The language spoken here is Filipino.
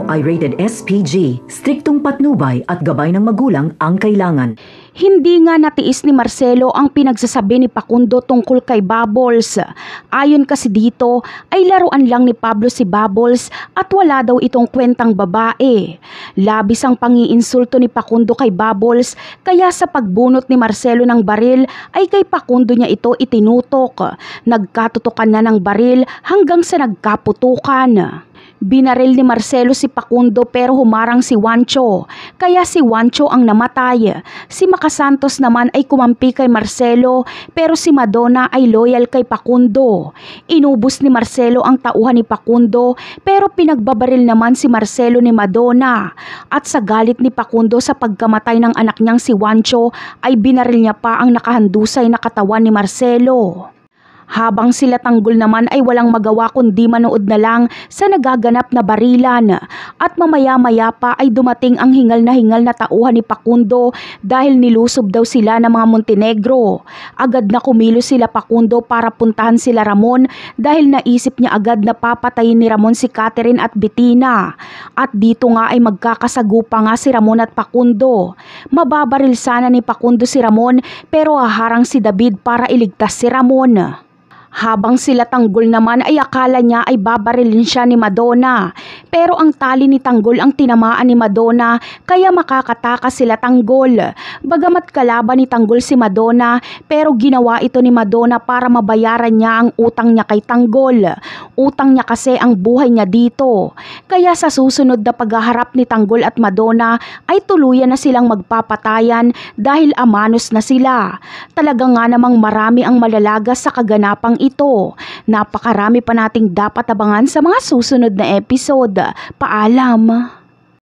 ito ay rated SPG. Striktong patnubay at gabay ng magulang ang kailangan. Hindi nga natiis ni Marcelo ang pinagsasabi ni Facundo tungkol kay Bubbles. Ayon kasi dito ay laruan lang ni Pablo si Bubbles at wala daw itong kwentang babae. Labis ang pangiinsulto ni Facundo kay Bubbles kaya sa pagbunot ni Marcelo ng baril ay kay Facundo niya ito itinutok. Nagkatutukan na ng baril hanggang sa nagkaputukan. Binaril ni Marcelo si Facundo pero humarang si Juancho, kaya si Juancho ang namatay. Si Macasantos naman ay kumampi kay Marcelo pero si Madonna ay loyal kay Facundo. Inubos ni Marcelo ang tauhan ni Facundo pero pinagbabaril naman si Marcelo ni Madonna. At sa galit ni Facundo sa pagkamatay ng anak niyang si Juancho ay binaril niya pa ang nakahandusay na katawan ni Marcelo. Habang sila Tanggol naman ay walang magawa kundi manood na lang sa nagaganap na barilan at mamaya-maya pa ay dumating ang hingal na tauhan ni Facundo dahil nilusob daw sila ng mga Montenegro. Agad na kumilos sila Facundo para puntahan sila Ramon dahil naisip niya agad na papatayin ni Ramon si Catherine at Bettina. At dito nga ay magkakasagupa nga si Ramon at Facundo. Mababaril sana ni Facundo si Ramon pero haharang si David para iligtas si Ramon. Habang sila Tanggol naman ay akala niya ay babarilin siya ni Madonna. Pero ang tali ni Tanggol ang tinamaan ni Madonna kaya makakatakas sila Tanggol. Bagamat kalaban ni Tanggol si Madonna pero ginawa ito ni Madonna para mabayaran niya ang utang niya kay Tanggol. Utang niya kasi ang buhay niya dito. Kaya sa susunod na paghaharap ni Tanggol at Madonna ay tuluyan na silang magpapatayan dahil amanos na sila. Talaga nga namang marami ang malalagas sa kaganapang ito. Napakarami pa nating dapat abangan sa mga susunod na episode. Paalam!